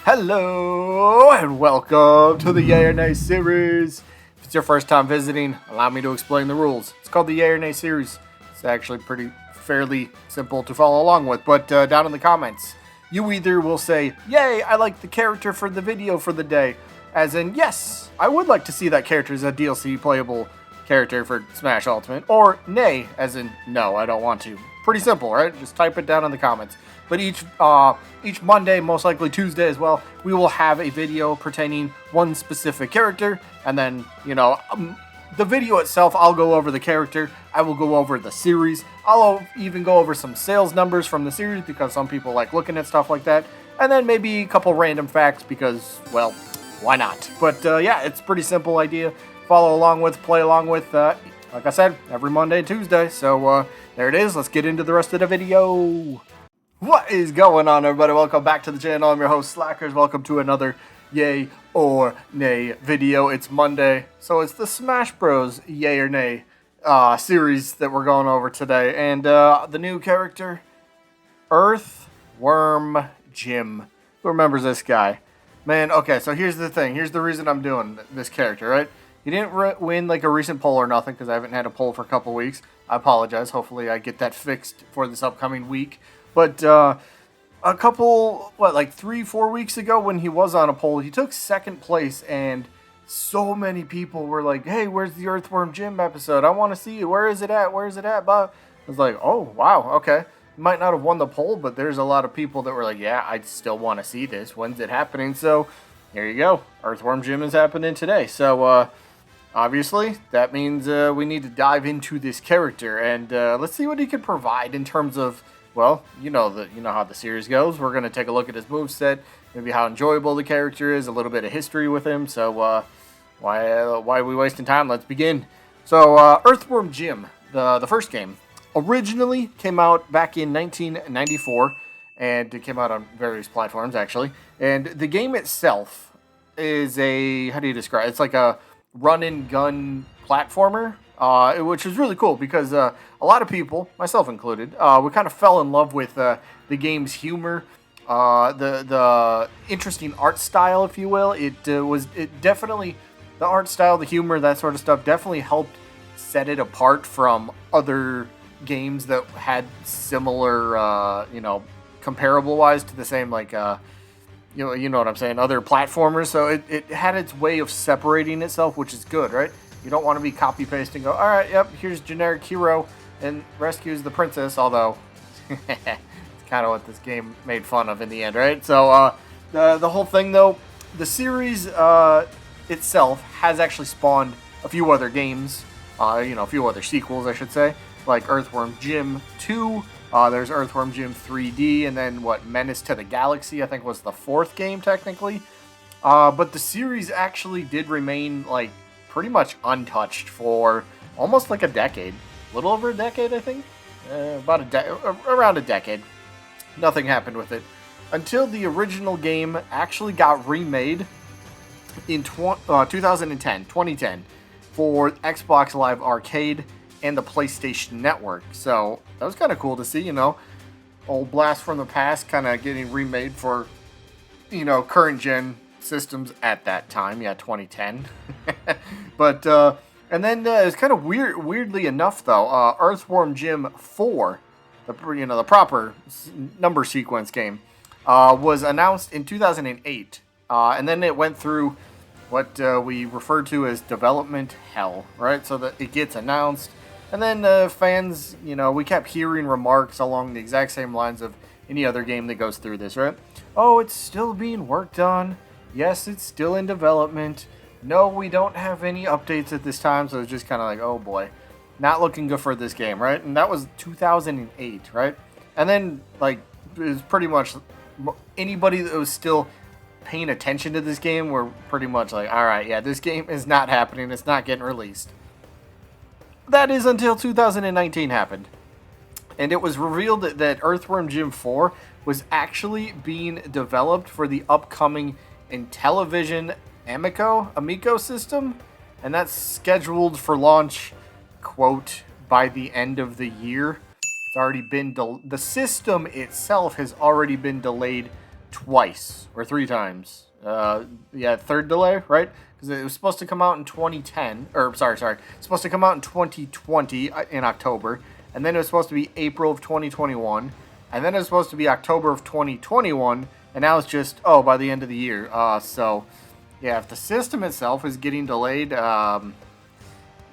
Hello and welcome to the Yay or Nay series. If it's your first time visiting, allow me to explain the rules. It's called the Yay or Nay series. It's actually fairly simple to follow along with, but down in the comments, you either will say, yay, I like the character for the video for the day, as in, yes, I would like to see that character as a DLC playable character for Smash Ultimate, or nay, as in, no, I don't want to. Pretty simple, right? Just type it down in the comments. But each Monday, most likely Tuesday as well, we will have a video pertaining one specific character, and then, the video itself, I'll go over the character, I will go over the series, I'll even go over some sales numbers from the series, because some people like looking at stuff like that, and then maybe a couple random facts, because, well, why not? But, yeah, it's a pretty simple idea. Follow along with, play along with, like I said, every Monday and Tuesday, so, there it is, let's get into the rest of the video. What is going on, everybody? Welcome back to the channel. I'm your host, Slackerz. Welcome to another Yay or Nay video. It's Monday, so it's the Smash Bros. Yay or Nay series that we're going over today. And the new character, Earthworm Jim. Who remembers this guy? Man, okay, so here's the thing. Here's the reason I'm doing this character, right? He didn't win like a recent poll or nothing because I haven't had a poll for a couple weeks. I apologize. Hopefully I get that fixed for this upcoming week. But a couple, 3-4 weeks ago when he was on a poll, he took second place, and so many people were like, hey, where's the Earthworm Jim episode? I want to see it. Where is it at? Where is it at? But I was like, oh, wow, okay. You might not have won the poll, but there's a lot of people that were like, yeah, I still want to see this. When's it happening? So here you go. Earthworm Jim is happening today. So obviously, that means we need to dive into this character, and let's see what he can provide in terms of, well, you know how the series goes. We're going to take a look at his moveset, maybe how enjoyable the character is, a little bit of history with him. So why are we wasting time? Let's begin. So Earthworm Jim, the first game, originally came out back in 1994, and it came out on various platforms, actually. And the game itself is how do you describe it? It's like a run-and-gun platformer. Which is really cool because a lot of people, myself included, we kind of fell in love with the game's humor, the interesting art style, if you will. It definitely, the art style, the humor, that sort of stuff definitely helped set it apart from other games that had similar, comparable wise to the same, you know what I'm saying, other platformers. So it had its way of separating itself, which is good, right? You don't want to be copy-pasting, go, all right, yep, here's generic hero, and rescues the princess, although it's kind of what this game made fun of in the end, right? So the whole thing, though, the series itself has actually spawned a few other games, a few other sequels, I should say, like Earthworm Jim 2, there's Earthworm Jim 3D, and then, Menace to the Galaxy, I think was the fourth game, technically. But the series actually did remain, pretty much untouched for almost a decade. A little over a decade, I think. Around a decade. Nothing happened with it. Until the original game actually got remade in 2010 for Xbox Live Arcade and the PlayStation Network. So that was kind of cool to see, old blast from the past kind of getting remade for, current gen systems at that time, 2010. But and then it's kind of weirdly enough though, Earthworm Jim 4, the proper number sequence game, was announced in 2008, and then it went through what we refer to as development hell, right? So that it gets announced, and then fans, we kept hearing remarks along the exact same lines of any other game that goes through this, right? Oh, it's still being worked on. Yes, it's still in development. No, we don't have any updates at this time, so it's just kind of like, oh boy, not looking good for this game, right? And that was 2008, right? And then, it was pretty much anybody that was still paying attention to this game were pretty much like, all right, yeah, this game is not happening. It's not getting released. That is until 2019 happened. And it was revealed that Earthworm Jim 4 was actually being developed for the upcoming Intellivision Amico system, and that's scheduled for launch, quote, by the end of the year. It's already been the system itself has already been delayed twice or 3 times. Yeah, third delay, right? Because it was supposed to come out in 2010, or sorry, it's supposed to come out in 2020 in October, and then it was supposed to be April of 2021, and then it was supposed to be October of 2021, and now it's just, oh, by the end of the year. So, yeah, if the system itself is getting delayed,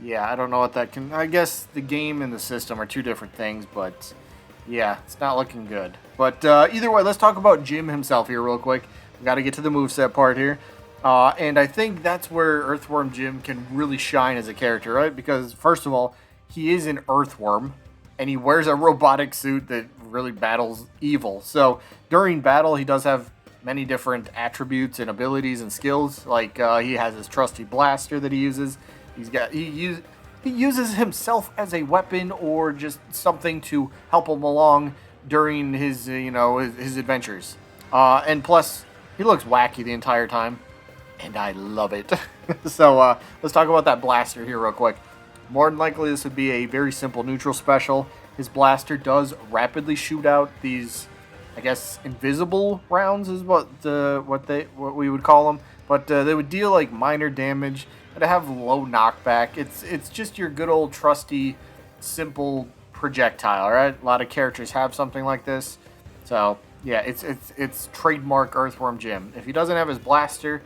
yeah, I don't know what that can... I guess the game and the system are two different things, but yeah, it's not looking good. But either way, let's talk about Jim himself here real quick. We got to get to the moveset part here. And I think that's where Earthworm Jim can really shine as a character, right? Because, first of all, he is an earthworm, and he wears a robotic suit that really battles evil. So during battle, he does have many different attributes and abilities and skills. Like he has his trusty blaster that he uses. He uses himself as a weapon or just something to help him along during his his adventures. And plus, he looks wacky the entire time, and I love it. So let's talk about that blaster here real quick. More than likely, this would be a very simple neutral special. His blaster does rapidly shoot out these, I guess, invisible rounds is what we would call them. But they would deal like minor damage. But have low knockback. It's just your good old trusty, simple projectile, right? A lot of characters have something like this. So yeah, it's trademark Earthworm Jim. If he doesn't have his blaster,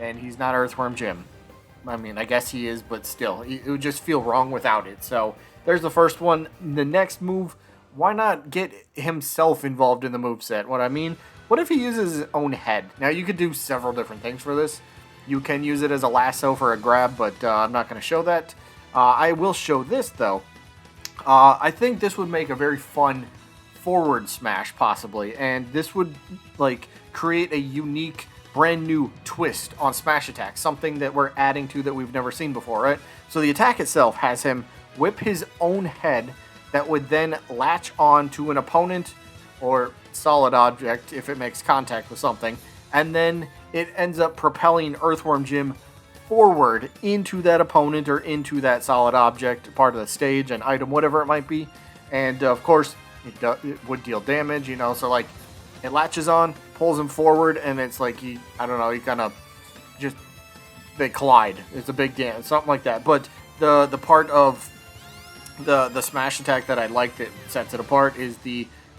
then he's not Earthworm Jim. I mean, I guess he is, but still, it would just feel wrong without it. So there's the first one. The next move, why not get himself involved in the moveset? What I mean, what if he uses his own head? Now, you could do several different things for this. You can use it as a lasso for a grab, but I'm not going to show that. I will show this, though. I think this would make a very fun forward smash, possibly. And this would, like, create a unique, brand new twist on smash attack. Something that we're adding to that we've never seen before, right? So the attack itself has him whip his own head that would then latch on to an opponent or solid object if it makes contact with something. And then it ends up propelling Earthworm Jim forward into that opponent or into that solid object, part of the stage, an item, whatever it might be. And of course, it would deal damage, so like it latches on, pulls him forward, and it's like he kind of just, they collide. It's a big damage, something like that. But the part of the smash attack that I like that sets it apart is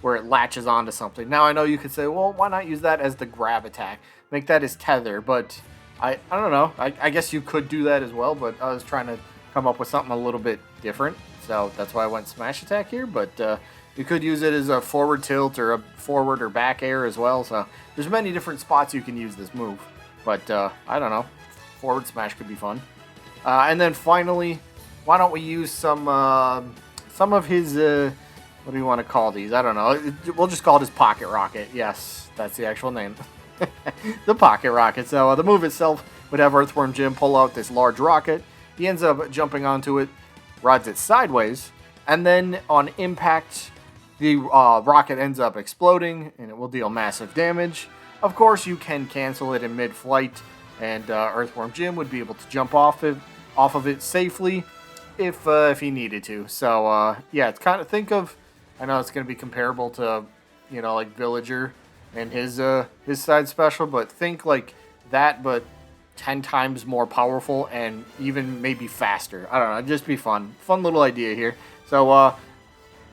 where it latches onto something. Now, I know you could say, well, why not use that as the grab attack? Make that his tether, but I don't know. I guess you could do that as well, but I was trying to come up with something a little bit different, so that's why I went smash attack here, but you could use it as a forward tilt or a forward or back air as well, so there's many different spots you can use this move, but I don't know. Forward smash could be fun. And then finally, why don't we use some of his, what do you want to call these? I don't know. We'll just call it his pocket rocket. Yes, that's the actual name. The pocket rocket. So the move itself would have Earthworm Jim pull out this large rocket. He ends up jumping onto it, rides it sideways, and then on impact, the rocket ends up exploding, and it will deal massive damage. Of course, you can cancel it in mid-flight, and Earthworm Jim would be able to jump off of it safely if he needed to. So yeah, it's kind of, I know it's going to be comparable to like Villager and his side special, but think like that, but 10 times more powerful and even maybe faster. I don't know, it'd just be fun little idea here. So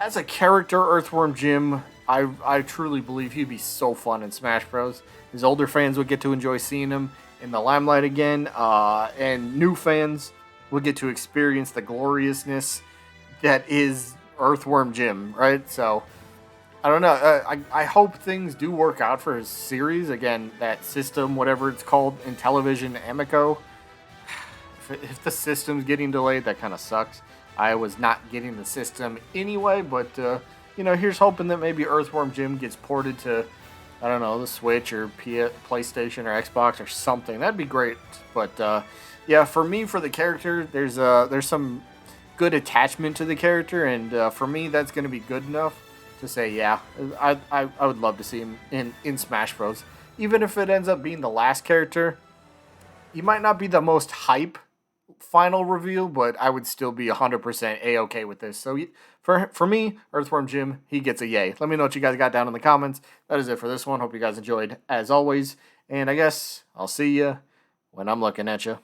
as a character, Earthworm Jim, I truly believe he'd be so fun in Smash Bros. His older fans would get to enjoy seeing him in the limelight again, and new fans would get to experience the gloriousness that is Earthworm Jim, right? So I don't know. I hope things do work out for his series. Again, that system, whatever it's called in television, Amico. If the system's getting delayed, that kind of sucks. I was not getting the system anyway, but, here's hoping that maybe Earthworm Jim gets ported to, I don't know, the Switch or PlayStation or Xbox or something. That'd be great. But, yeah, for me, for the character, there's some good attachment to the character, and for me, that's going to be good enough to say, yeah, I would love to see him in Smash Bros. Even if it ends up being the last character, he might not be the most hype final reveal, but I would still be 100% A-okay with this. So for me, Earthworm Jim, he gets a yay. Let me know what you guys got down in the comments. That is it for this one. Hope you guys enjoyed, as always. And I guess I'll see you when I'm looking at you.